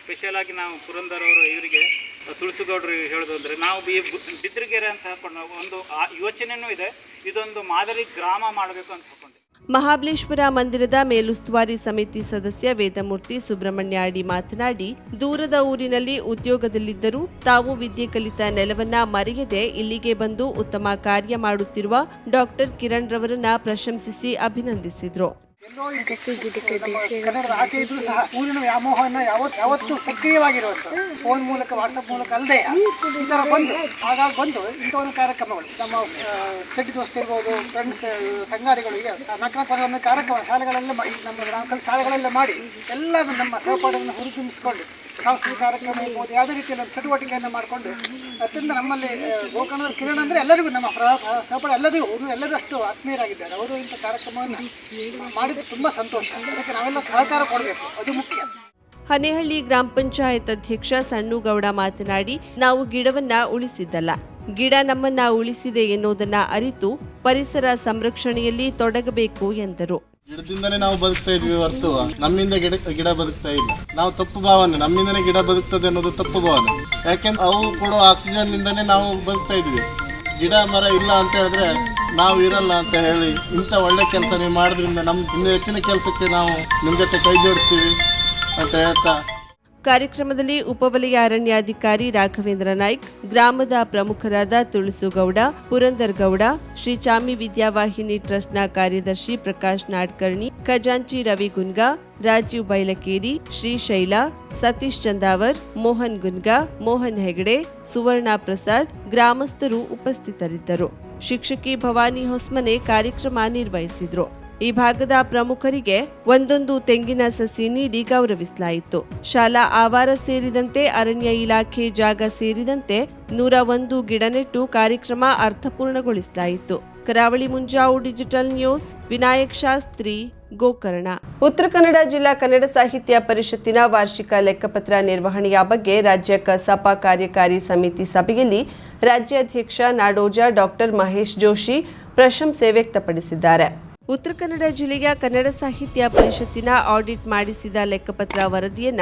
ಸ್ಪೆಷಲ್ ಆಗಿ ನಾವು ಪುರಂದರ್ ಅವರು ಇವರಿಗೆ ತುಳಸಿಗೌಡರು ಹೇಳೋದು ಅಂದರೆ ನಾವು ಬಿದ್ರಗೆರೆ ಅಂತ ಹೇಳ್ಕೊಂಡು ಒಂದು ಯೋಚನೆಯೂ ಇದೆ. ಇದೊಂದು ಮಾದರಿ ಗ್ರಾಮ ಮಾಡಬೇಕು ಅಂತ ಹೇಳ್ಕೊಂಡು ಮಹಾಬಲೇಶ್ವರ ಮಂದಿರದ ಮೇಲುಸ್ತುವಾರಿ ಸಮಿತಿ ಸದಸ್ಯ ವೇದಮೂರ್ತಿ ಸುಬ್ರಹ್ಮಣ್ಯ ಅಡಿ ಮಾತನಾಡಿ, ದೂರದ ಊರಿನಲ್ಲಿ ಉದ್ಯೋಗದಲ್ಲಿದ್ದರೂ ತಾವು ವಿದ್ಯೆ ಕಲಿತ ನೆಲವನ್ನ ಮರೆಯದೆ ಇಲ್ಲಿಗೆ ಬಂದು ಉತ್ತಮ ಕಾರ್ಯ ಮಾಡುತ್ತಿರುವ ಡಾಕ್ಟರ್ ಕಿರಣ್ ರವರನ್ನ ಪ್ರಶಂಸಿಸಿ ಅಭಿನಂದಿಸಿದ್ರು. ಎಲ್ಲೋ ಕನ್ನಡದ ಆಚೆ ಇದ್ರೂ ಸಹ ಊರಿನ ವ್ಯಾಮೋಹನ ಯಾವತ್ತೂ ಸಕ್ರಿಯವಾಗಿರುವಂಥದ್ದು. ಫೋನ್ ಮೂಲಕ, ವಾಟ್ಸಪ್ ಮೂಲಕ ಅಲ್ಲದೆ ಈ ಥರ ಆಗಾಗ ಬಂದು ಇಂಥ ಒಂದು ಕಾರ್ಯಕ್ರಮಗಳು ನಮ್ಮ ಚಡ್ಡಿ ದೋಸ್ತ ಇರ್ಬೋದು, ಫ್ರೆಂಡ್ಸ್ ಸಂಗಾಡಿಗಳಿಗೆ ಒಂದು ಕಾರ್ಯಕ್ರಮ ಶಾಲೆಗಳೆಲ್ಲ ನಮ್ಮ ಶಾಲೆಗಳೆಲ್ಲ ಮಾಡಿ ಎಲ್ಲ ನಮ್ಮ ಸಹಪಾಠವನ್ನು ಹುರಿದುಂಬಿಸಿಕೊಂಡು ಸಾಂಸ್ಕೃತಿಕ ಕಾರ್ಯಕ್ರಮ ಇರ್ಬೋದು, ಯಾವುದೇ ರೀತಿಯಲ್ಲಿ ಒಂದು ಚಟುವಟಿಕೆಯನ್ನು ಮಾಡಿಕೊಂಡು ಅತ್ಯಂತ ನಮ್ಮಲ್ಲಿ ಗೋಕರ್ಣದ ಕಿರಣ್ ಅಂದರೆ ಎಲ್ಲರಿಗೂ ನಮ್ಮ ಸಹಪಾಠ ಎಲ್ಲರೂ ಅಷ್ಟು ಆತ್ಮೀಯರಾಗಿದ್ದಾರೆ. ಅವರು ಇಂಥ ಕಾರ್ಯಕ್ರಮವನ್ನು ಮಾಡಿದ್ರೆ ತುಂಬ ಸಂತೋಷ. ಅದಕ್ಕೆ ನಾವೆಲ್ಲ ಸಹಕಾರ ಕೊಡಬೇಕು, ಅದು ಮುಖ್ಯ. ಹನೇಹಳ್ಳಿ ಗ್ರಾಮ ಪಂಚಾಯತ್ ಅಧ್ಯಕ್ಷ ಸಣ್ಣುಗೌಡ ಮಾತನಾಡಿ, ನಾವು ಗಿಡವನ್ನ ಉಳಿಸಿದ್ದಲ್ಲ, ಗಿಡ ನಮ್ಮನ್ನ ಉಳಿಸಿದೆ ಎನ್ನುವುದನ್ನ ಅರಿತು ಪರಿಸರ ಸಂರಕ್ಷಣೆಯಲ್ಲಿ ತೊಡಗಬೇಕು ಎಂದರು. ಗಿಡದಿಂದನೇ ನಾವು ಬದುಕ್ತಾ ಇದ್ವಿ ಹೊರತು ನಮ್ಮಿಂದ ಗಿಡ ಬದುಕ್ತಾ ಇಲ್ಲ. ನಾವು ತಪ್ಪು ಭಾವನೆ, ನಮ್ಮಿಂದನೇ ಗಿಡ ಬದುಕ್ತದೆ ಅನ್ನೋದು ತಪ್ಪು ಭಾವನೆ. ಯಾಕೆಂದ್ರೆ ಅವು ಕೊಡೋ ಆಕ್ಸಿಜನ್ ನಿಂದನೇ ನಾವು ಬದುಕ್ತಾ ಇದ್ವಿ. ಗಿಡ ಮರ ಇಲ್ಲ ಅಂತ ಹೇಳಿದ್ರೆ ನಾವು ಇರಲ್ಲ ಅಂತ ಹೇಳಿ ಇಂಥ ಒಳ್ಳೆ ಕೆಲಸ ನೀವು ಮಾಡೋದ್ರಿಂದ ಇನ್ನು ಹೆಚ್ಚಿನ ಕೆಲಸಕ್ಕೆ ನಾವು ನಿಮ್ಮ ಜೊತೆ ಕೈ ಜೋಡಿಸ್ತೀವಿ ಅಂತ ಹೇಳ್ತಾ ಕಾರ್ಯಕ್ರಮದಲ್ಲಿ ಉಪವಲಯ ಅರಣ್ಯಾಧಿಕಾರಿ ರಾಘವೇಂದ್ರ ನಾಯ್ಕ್, ಗ್ರಾಮದ ಪ್ರಮುಖರಾದ ತುಳಸುಗೌಡ, ಪುರಂದರ್ ಗೌಡ, ಶ್ರೀ ಚಾಮಿ ವಿದ್ಯಾವಾಹಿನಿ ಟ್ರಸ್ಟ್ನ ಕಾರ್ಯದರ್ಶಿ ಪ್ರಕಾಶ್ ನಾಡ್ಕರ್ಣಿ, ಖಜಾಂಚಿ ರವಿ ಗುನ್ಗಾ, ರಾಜೀವ್ ಬೈಲಕೇರಿ, ಶ್ರೀಶೈಲ, ಸತೀಶ್ ಚಂದಾವರ್, ಮೋಹನ್ ಗುನ್ಗಾ, ಮೋಹನ್ ಹೆಗಡೆ, ಸುವರ್ಣ ಪ್ರಸಾದ್ ಗ್ರಾಮಸ್ಥರು ಉಪಸ್ಥಿತರಿದ್ದರು. ಶಿಕ್ಷಕಿ ಭವಾನಿ ಹೊಸ್ಮನೆ ಕಾರ್ಯಕ್ರಮ ನಿರ್ವಹಿಸಿದ್ರು. ಈ ಭಾಗದ ಪ್ರಮುಖರಿಗೆ ಒಂದೊಂದು ತೆಂಗಿನ ಸಸಿ ನೀಡಿ ಗೌರವಿಸಲಾಯಿತು. ಶಾಲಾ ಆವಾರ ಸೇರಿದಂತೆ ಅರಣ್ಯ ಇಲಾಖೆ ಜಾಗ ಸೇರಿದಂತೆ 101 ಗಿಡ ನೆಟ್ಟು ಕಾರ್ಯಕ್ರಮ ಅರ್ಥಪೂರ್ಣಗೊಳಿಸಲಾಯಿತು. ಕರಾವಳಿ ಮುಂಜಾವು ಡಿಜಿಟಲ್ ನ್ಯೂಸ್, ವಿನಾಯಕ್ ಶಾಸ್ತ್ರಿ, ಗೋಕರ್ಣ. ಉತ್ತರ ಕನ್ನಡ ಜಿಲ್ಲಾ ಕನ್ನಡ ಸಾಹಿತ್ಯ ಪರಿಷತ್ತಿನ ವಾರ್ಷಿಕ ಲೆಕ್ಕಪತ್ರ ನಿರ್ವಹಣೆಯ ಬಗ್ಗೆ ರಾಜ್ಯ ಕಸಾಪ ಕಾರ್ಯಕಾರಿ ಸಮಿತಿ ಸಭೆಯಲ್ಲಿ ರಾಜ್ಯಾಧ್ಯಕ್ಷ ನಾಡೋಜ ಡಾಕ್ಟರ್ ಮಹೇಶ್ ಜೋಶಿ ಪ್ರಶಂಸೆ ವ್ಯಕ್ತಪಡಿಸಿದ್ದಾರೆ. ಉತ್ತರ ಕನ್ನಡ ಜಿಲ್ಲೆಯ ಕನ್ನಡ ಸಾಹಿತ್ಯ ಪರಿಷತ್ತಿನ ಆಡಿಟ್ ಮಾಡಿಸಿದ ಲೆಕ್ಕಪತ್ರ ವರದಿಯನ್ನ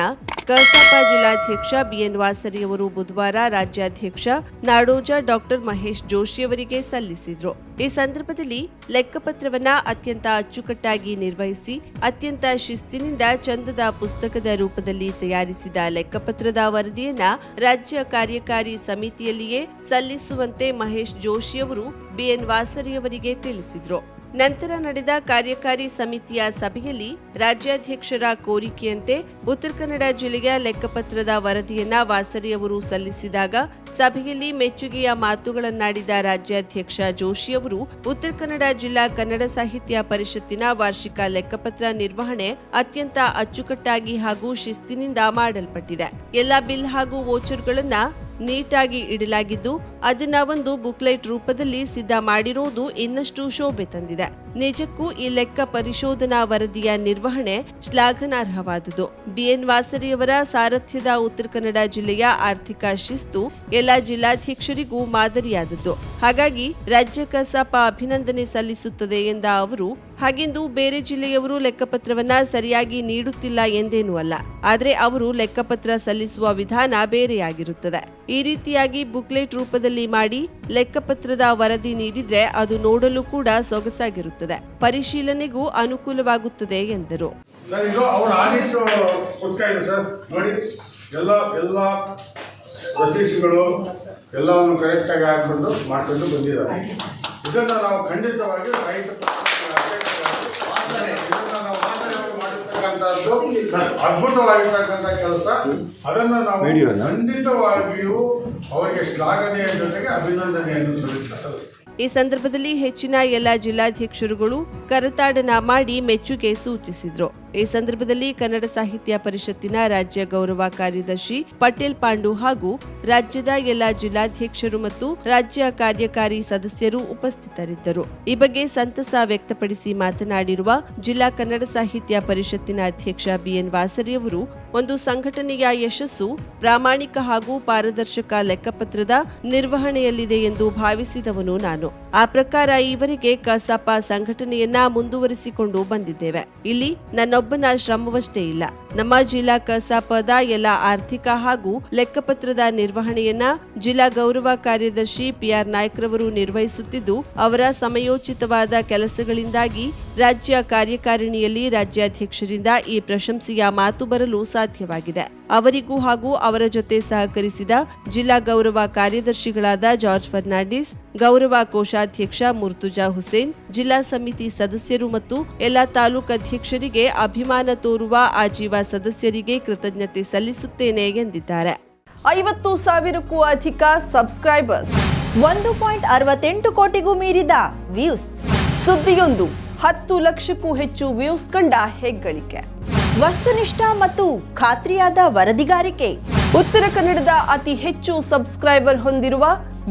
ಕಸಾಪ ಜಿಲ್ಲಾಧ್ಯಕ್ಷ ಬಿಎನ್ ವಾಸರಿಯವರು ಬುಧವಾರ ರಾಜ್ಯಾಧ್ಯಕ್ಷ ನಾಡೋಜ ಡಾಕ್ಟರ್ ಮಹೇಶ್ ಜೋಶಿಯವರಿಗೆ ಸಲ್ಲಿಸಿದ್ರು. ಈ ಸಂದರ್ಭದಲ್ಲಿ ಲೆಕ್ಕಪತ್ರವನ್ನ ಅತ್ಯಂತ ಅಚ್ಚುಕಟ್ಟಾಗಿ ನಿರ್ವಹಿಸಿ ಅತ್ಯಂತ ಶಿಸ್ತಿನಿಂದ ಚಂದದ ಪುಸ್ತಕದ ರೂಪದಲ್ಲಿ ತಯಾರಿಸಿದ ಲೆಕ್ಕಪತ್ರದ ವರದಿಯನ್ನ ರಾಜ್ಯ ಕಾರ್ಯಕಾರಿ ಸಮಿತಿಯಲ್ಲಿಯೇ ಸಲ್ಲಿಸುವಂತೆ ಮಹೇಶ್ ಜೋಶಿಯವರು ಬಿಎನ್ ವಾಸರಿಯವರಿಗೆ ತಿಳಿಸಿದ್ರು. ನಂತರ ನಡೆದ ಕಾರ್ಯಕಾರಿ ಸಮಿತಿಯ ಸಭೆಯಲ್ಲಿ ರಾಜ್ಯಾಧ್ಯಕ್ಷರ ಕೋರಿಕೆಯಂತೆ ಉತ್ತರ ಕನ್ನಡ ಜಿಲ್ಲೆಯ ಲೆಕ್ಕಪತ್ರದ ವರದಿಯನ್ನ ವಾಸರಿಯವರು ಸಲ್ಲಿಸಿದಾಗ ಸಭೆಯಲ್ಲಿ ಮೆಚ್ಚುಗೆಯ ಮಾತುಗಳನ್ನಾಡಿದ ರಾಜ್ಯಾಧ್ಯಕ್ಷ ಜೋಶಿಯವರು ಉತ್ತರ ಕನ್ನಡ ಜಿಲ್ಲಾ ಕನ್ನಡ ಸಾಹಿತ್ಯ ಪರಿಷತ್ತಿನ ವಾರ್ಷಿಕ ಲೆಕ್ಕಪತ್ರ ನಿರ್ವಹಣೆ ಅತ್ಯಂತ ಅಚ್ಚುಕಟ್ಟಾಗಿ ಹಾಗೂ ಶಿಸ್ತಿನಿಂದ ಮಾಡಲ್ಪಟ್ಟಿದೆ. ಎಲ್ಲ ಬಿಲ್ ಹಾಗೂ ವೋಚರ್ಗಳನ್ನ ನೀಟಾಗಿ ಇಡಲಾಗಿದ್ದು ಅದನ್ನ ಒಂದು ಬುಕ್ಲೆಟ್ ರೂಪದಲ್ಲಿ ಸಿದ್ಧ ಮಾಡಿರೋದು ಇನ್ನಷ್ಟು ಶೋಭೆ ತಂದಿದೆ. ನಿಜಕ್ಕೂ ಈ ಲೆಕ್ಕ ಪರಿಶೋಧನಾ ವರದಿಯ ನಿರ್ವಹಣೆ ಶ್ಲಾಘನಾರ್ಹವಾದುದು. ಬಿಎನ್ ವಾಸರಿಯವರ ಸಾರಥ್ಯದ ಉತ್ತರ ಕನ್ನಡ ಜಿಲ್ಲೆಯ ಆರ್ಥಿಕ ಶಿಸ್ತು ಎಲ್ಲ ಜಿಲ್ಲಾಧ್ಯಕ್ಷರಿಗೂ ಮಾದರಿಯಾದದ್ದು. ಹಾಗಾಗಿ ರಾಜ್ಯ ಕಸಾಪ ಅಭಿನಂದನೆ ಸಲ್ಲಿಸುತ್ತದೆ ಎಂದ ಅವರು, ಹಾಗೆಂದು ಬೇರೆ ಜಿಲ್ಲೆಯವರು ಲೆಕ್ಕಪತ್ರವನ್ನ ಸರಿಯಾಗಿ ನೀಡುತ್ತಿಲ್ಲ ಎಂದೇನೂ ಅಲ್ಲ. ಆದರೆ ಅವರು ಲೆಕ್ಕಪತ್ರ ಸಲ್ಲಿಸುವ ವಿಧಾನ ಬೇರೆಯಾಗಿರುತ್ತದೆ. ಈ ರೀತಿಯಾಗಿ ಬುಕ್ಲೆಟ್ ರೂಪದಲ್ಲಿ ಮಾಡಿ ಲೆಕ್ಕಪತ್ರದ ವರದಿ ನೀಡಿದ್ರೆ ಅದು ನೋಡಲು ಕೂಡ ಸೊಗಸಾಗಿರುತ್ತದೆ, ಪರಿಶೀಲನೆಗೂ ಅನುಕೂಲವಾಗುತ್ತದೆ ಎಂದರು. ಸರ್, ಇದು ಅವರ ಆಡಿಟ್ ಪುಸ್ತಕ ಇದೆ ಸರ್. ನೋಡಿ, ಎಲ್ಲ ಪ್ರೊಸೀಸ್ಗಳು ಎಲ್ಲವನ್ನು ಕರೆಕ್ಟಾಗಿ ಹಾಕೊಂಡು ಮಾಡ್ಕೊಂಡು ಬಂದಿದ್ದಾರೆ. ಇದನ್ನು ನಾವು ಖಂಡಿತವಾಗಿ ಅದ್ಭುತವಾಗಿರ್ತಕ್ಕಂಥ ಕೆಲಸ. ಅದನ್ನು ನಾವು ಖಂಡಿತವಾಗಿಯೂ ಅವರಿಗೆ ಶ್ಲಾಘನೆಯ ಜೊತೆಗೆ ಅಭಿನಂದನೆಯನ್ನು ಸಲ್ಲಿಸುತ್ತೇವೆ. ಈ ಸಂದರ್ಭದಲ್ಲಿ ಹೆಚ್ಚಿನ ಎಲ್ಲ ಜಿಲ್ಲಾಧ್ಯಕ್ಷರುಗಳು ಕರತಾಡನ ಮಾಡಿ ಮೆಚ್ಚುಗೆ ಸೂಚಿಸಿದ್ರು. ಈ ಸಂದರ್ಭದಲ್ಲಿ ಕನ್ನಡ ಸಾಹಿತ್ಯ ಪರಿಷತ್ತಿನ ರಾಜ್ಯ ಗೌರವ ಕಾರ್ಯದರ್ಶಿ ಪಟೇಲ್ ಪಾಂಡು ಹಾಗೂ ರಾಜ್ಯದ ಎಲ್ಲ ಜಿಲ್ಲಾಧ್ಯಕ್ಷರು ಮತ್ತು ರಾಜ್ಯ ಕಾರ್ಯಕಾರಿ ಸದಸ್ಯರು ಉಪಸ್ಥಿತರಿದ್ದರು. ಈ ಬಗ್ಗೆ ಸಂತಸ ವ್ಯಕ್ತಪಡಿಸಿ ಮಾತನಾಡಿರುವ ಜಿಲ್ಲಾ ಕನ್ನಡ ಸಾಹಿತ್ಯ ಪರಿಷತ್ತಿನ ಅಧ್ಯಕ್ಷ ಬಿಎನ್ ವಾಸರಿಯವರು, ಒಂದು ಸಂಘಟನೆಯ ಯಶಸ್ಸು ಪ್ರಾಮಾಣಿಕ ಹಾಗೂ ಪಾರದರ್ಶಕ ಲೆಕ್ಕಪತ್ರದ ನಿರ್ವಹಣೆಯಲ್ಲಿದೆ ಎಂದು ಭಾವಿಸಿದವನು ನಾನು. ಆ ಪ್ರಕಾರ ಈವರೆಗೆ ಕಸಾಪ ಸಂಘಟನೆಯನ್ನ ಮುಂದುವರಿಸಿಕೊಂಡು ಬಂದಿದ್ದೇವೆ. ಇಲ್ಲಿ ನನ್ನೊಬ್ಬನ ಶ್ರಮವಷ್ಟೇ ಇಲ್ಲ. ನಮ್ಮ ಜಿಲ್ಲಾ ಕಸಾಪದ ಎಲ್ಲ ಆರ್ಥಿಕ ಹಾಗೂ ಲೆಕ್ಕಪತ್ರದ ನಿರ್ವಹಣೆಯನ್ನ ಜಿಲ್ಲಾ ಗೌರವ ಕಾರ್ಯದರ್ಶಿ ಪಿಆರ್ ನಾಯ್ಕರವರು ನಿರ್ವಹಿಸುತ್ತಿದ್ದು, ಅವರ ಸಮಯೋಚಿತವಾದ ಕೆಲಸಗಳಿಂದಾಗಿ ರಾಜ್ಯ ಕಾರ್ಯಕಾರಿಣಿಯಲ್ಲಿ ರಾಜ್ಯಾಧ್ಯಕ್ಷರಿಂದ ಈ ಪ್ರಶಂಸೆಯ ಮಾತು ಬರಲು ಸಾಧ್ಯವಾಗಿದೆ. ಅವರಿಗೂ ಹಾಗೂ ಅವರ ಜೊತೆ ಸಹಕರಿಸಿದ ಜಿಲ್ಲಾ ಗೌರವ ಕಾರ್ಯದರ್ಶಿಗಳಾದ ಜಾರ್ಜ್ ಫರ್ನಾಂಡಿಸ್, ಗೌರವ ಕೋಶಾಧ್ಯಕ್ಷ ಮುರ್ತುಜಾ ಹುಸೇನ್, ಜಿಲ್ಲಾ ಸಮಿತಿ ಸದಸ್ಯರು ಮತ್ತು ಎಲ್ಲ ತಾಲೂಕು ಅಧ್ಯಕ್ಷರಿಗೆ ಅಭಿಮಾನ ತೋರುವ ಆಜೀವ ಸದಸ್ಯರಿಗೆ ಕೃತಜ್ಞತೆ ಸಲ್ಲಿಸುತ್ತೇನೆ ಎಂದಿದ್ದಾರೆ. 50,000ಕ್ಕೂ ಅಧಿಕ ಸಬ್ಸ್ಕ್ರೈಬರ್ಸ್, 1.68 ಕೋಟಿಗೂ ಮೀರಿದ ವ್ಯೂಸ್, ಸುದ್ದಿಯೊಂದು 10 ಲಕ್ಷಕ್ಕೂ ಹೆಚ್ಚು ವ್ಯೂಸ್ ಕಂಡ ಹೆಗ್ಗಳಿಕೆ, ವಸ್ತುನಿಷ್ಠ ಮತ್ತು ಖಾತ್ರಿಯಾದ ವರದಿಗಾರಿಕೆ, ಉತ್ತರ ಕನ್ನಡದ ಅತಿ ಹೆಚ್ಚು ಸಬ್ಸ್ಕ್ರೈಬರ್ ಹೊಂದಿರುವ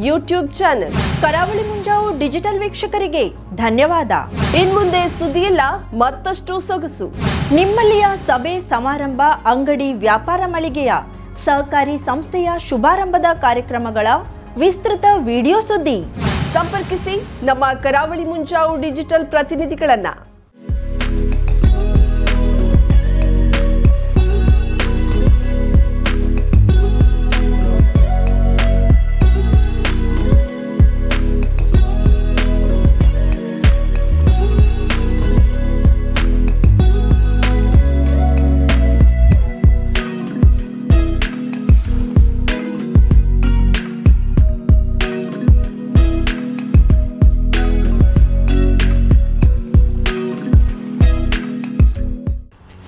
ಯೂಟ್ಯೂಬ್ ಚಾನೆಲ್ ಕರಾವಳಿ ಮುಂಜಾವು ಡಿಜಿಟಲ್ ವೀಕ್ಷಕರಿಗೆ ಧನ್ಯವಾದ. ಇನ್ಮುಂದೆ ಸುದ್ದಿಯಲ್ಲ ಮತ್ತಷ್ಟು ಸೊಗಸು. ನಿಮ್ಮಲ್ಲಿಯ ಸಭೆ ಸಮಾರಂಭ, ಅಂಗಡಿ ವ್ಯಾಪಾರ ಮಳಿಗೆಯ ಸಹಕಾರಿ ಸಂಸ್ಥೆಯ ಶುಭಾರಂಭದ ಕಾರ್ಯಕ್ರಮಗಳ ವಿಸ್ತೃತ ವಿಡಿಯೋ ಸುದ್ದಿ. ಸಂಪರ್ಕಿಸಿ ನಮ್ಮ ಕರಾವಳಿ ಮುಂಜಾವು ಡಿಜಿಟಲ್ ಪ್ರತಿನಿಧಿಗಳನ್ನ.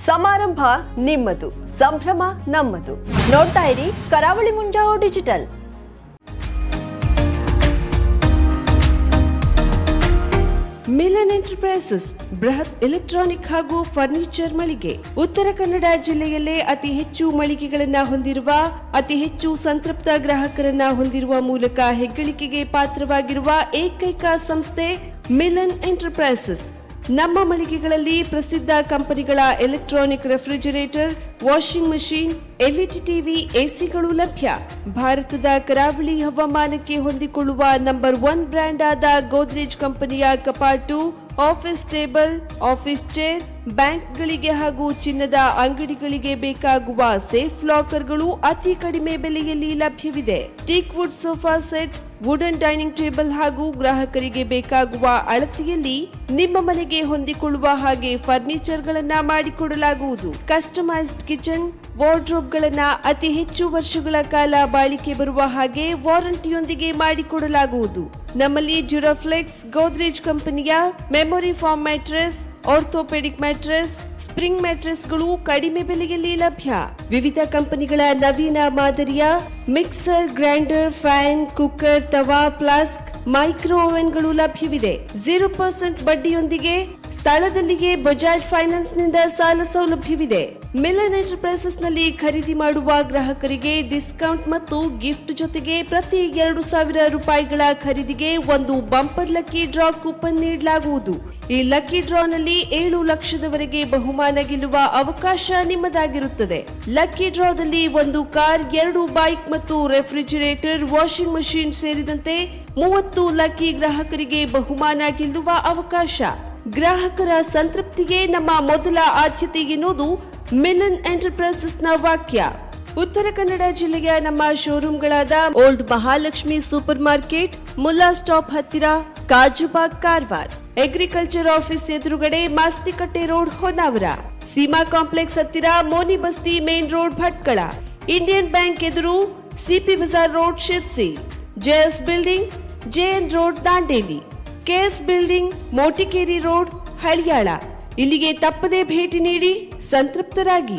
ಸಮಾರಂಭ ನಿಮ್ಮದು, ಸಂಭ್ರಮ ನಮ್ಮದು. ನೋಡ್ತಾ ಇರಿ ಕರಾವಳಿ ಮುಂಜಾವು ಡಿಜಿಟಲ್. ಮಿಲನ್ ಎಂಟರ್ಪ್ರೈಸಸ್ ಬೃಹತ್ ಎಲೆಕ್ಟ್ರಾನಿಕ್ ಹಾಗೂ ಫರ್ನಿಚರ್ ಮಳಿಗೆ. ಉತ್ತರ ಕನ್ನಡ ಜಿಲ್ಲೆಯಲ್ಲೇ ಅತಿ ಹೆಚ್ಚು ಮಳಿಗೆಗಳನ್ನ ಹೊಂದಿರುವ, ಅತಿ ಹೆಚ್ಚು ಸಂತೃಪ್ತ ಗ್ರಾಹಕರನ್ನ ಹೊಂದಿರುವ ಮೂಲಕ ಹೆಗ್ಗಳಿಕೆಗೆ ಪಾತ್ರವಾಗಿರುವ ಏಕೈಕ ಸಂಸ್ಥೆ ಮಿಲನ್ ಎಂಟರ್ಪ್ರೈಸಸ್. ನಮ್ಮ ಮಳಿಗೆಗಳಲ್ಲಿ ಪ್ರಸಿದ್ಧ ಕಂಪನಿಗಳ electronic refrigerator, washing machine, LED TV, ಎಸಿಗಳು ಲಭ್ಯ. ಭಾರತದ ಕರಾವಳಿ ಹವಾಮಾನಕ್ಕೆ ಹೊಂದಿಕೊಳ್ಳುವ ನಂಬರ್ 1 ಬ್ರ್ಯಾಂಡ್ ಆದ ಗೋದ್ರೇಜ್ ಕಂಪನಿಯ ಕಪಾಟು, ಆಫೀಸ್ ಟೇಬಲ್, ಆಫೀಸ್ ಚೇರ್, ಬ್ಯಾಂಕ್ಗಳಿಗೆ ಹಾಗೂ ಚಿನ್ನದ ಅಂಗಡಿಗಳಿಗೆ ಬೇಕಾಗುವ ಸೇಫ್ ಲಾಕರ್ಗಳು ಅತಿ ಕಡಿಮೆ ಬೆಲೆಯಲ್ಲಿ ಲಭ್ಯವಿದೆ. Teak wood sofa set, wooden dining table ಹಾಗೂ ಗ್ರಾಹಕರಿಗೆ ಬೇಕಾಗುವ ಅಳತೆಯಲ್ಲಿ ನಿಮ್ಮ ಮನೆಗೆ ಹೊಂದಿಕೊಳ್ಳುವ ಹಾಗೆ ಫರ್ನಿಚರ್ ಗಳನ್ನ ಮಾಡಿಕೊಡಲಾಗುವುದು. ಕಸ್ಟಮೈಸ್ಡ್ ಕಿಚನ್, ವಾರ್ಡ್ರೋಬ್ ಗಳನ್ನ ಅತಿ ಹೆಚ್ಚು ವರ್ಷಗಳ ಕಾಲ ಬಾಳಿಕೆ ಬರುವ ಹಾಗೆ ವಾರಂಟಿಯೊಂದಿಗೆ ಮಾಡಿಕೊಡಲಾಗುವುದು. ನಮ್ಮಲ್ಲಿ ಡ್ಯೂರಾಫ್ಲೆಕ್ಸ್, ಗೋದ್ರೇಜ್ ಕಂಪನಿಯ memory foam mattress, orthopaedic mattress, spring ಮ್ಯಾಟ್ರೆಸ್ಗಳು ಕಡಿಮೆ ಬೆಲೆಯಲ್ಲಿ ಲಭ್ಯ. ವಿವಿಧ ಕಂಪನಿಗಳ ನವೀನ ಮಾದರಿಯ mixer, grinder, fan, cooker, tawa, flask, micro ಓವೆನ್ಗಳು ಲಭ್ಯವಿದೆ. 0% ಬಡ್ಡಿಯೊಂದಿಗೆ ಸ್ಥಳದಲ್ಲಿಯೇ ಬಜಾಜ್ ಫೈನಾನ್ಸ್ ನಿಂದ ಸಾಲ ಸೌಲಭ್ಯವಿದೆ. ಮಿಲನ್ ಎಂಟರ್ಪ್ರೈಸಸ್ನಲ್ಲಿ ಖರೀದಿ ಮಾಡುವ ಗ್ರಾಹಕರಿಗೆ ಡಿಸ್ಕೌಂಟ್ ಮತ್ತು ಗಿಫ್ಟ್ ಜೊತೆಗೆ ಪ್ರತಿ 2,000 ರೂಪಾಯಿಗಳ ಖರೀದಿಗೆ ಒಂದು ಬಂಪರ್ ಲಕ್ಕಿ ಡ್ರಾ ಕೂಪನ್ ನೀಡಲಾಗುವುದು. ಈ ಲಕ್ಕಿ ಡ್ರಾನಲ್ಲಿ 7 ಲಕ್ಷದವರೆಗೆ ಬಹುಮಾನ ಗೆಲ್ಲುವ ಅವಕಾಶ ನಿಮ್ಮದಾಗಿರುತ್ತದೆ. ಲಕ್ಕಿ ಡ್ರಾದಲ್ಲಿ 1 ಕಾರ್, 2 ಬೈಕ್ ಮತ್ತು ರೆಫ್ರಿಜಿರೇಟರ್, ವಾಷಿಂಗ್ ಮಷಿನ್ ಸೇರಿದಂತೆ 30 ಲಕ್ಕಿ ಗ್ರಾಹಕರಿಗೆ ಬಹುಮಾನ ಗೆಲ್ಲುವ ಅವಕಾಶ. ಗ್ರಾಹಕರ ಸಂತೃಪ್ತಿಗೆ ನಮ್ಮ ಮೊದಲ ಆದ್ಯತೆ ಎನ್ನುವುದು ಮಿಲನ್ ಎಂಟರ್ಪ್ರೈಸಸ್ನ ವಾಕ್ಯ. ಉತ್ತರ ಕನ್ನಡ ಜಿಲ್ಲೆಯ ನಮ್ಮ ಶೋರೂಮ್ಗಳಾದ old Mahalakshmi super market, Mulla stop ಹತ್ತಿರ, ಕಾಜುಬಾಗ್ ಕಾರವಾರ, ಅಗ್ರಿಕಲ್ಚರ್ ಆಫೀಸ್ ಎದುರುಗಡೆ ಮಾಸ್ತಿಕಟ್ಟೆ ರೋಡ್ ಹೊನ್ನಾವರ, ಸೀಮಾ ಕಾಂಪ್ಲೆಕ್ಸ್ ಹತ್ತಿರ Moni Basti main road Bhatkal, Indian bank ಎದುರು CP Bazaar road Sirsi, JS building JN road Dandeli, KS building Motikeri road Haliyal. ಇಲ್ಲಿಗೆ ತಪ್ಪದೇ ಭೇಟಿ ನೀಡಿ ಸಂತೃಪ್ತರಾಗಿ.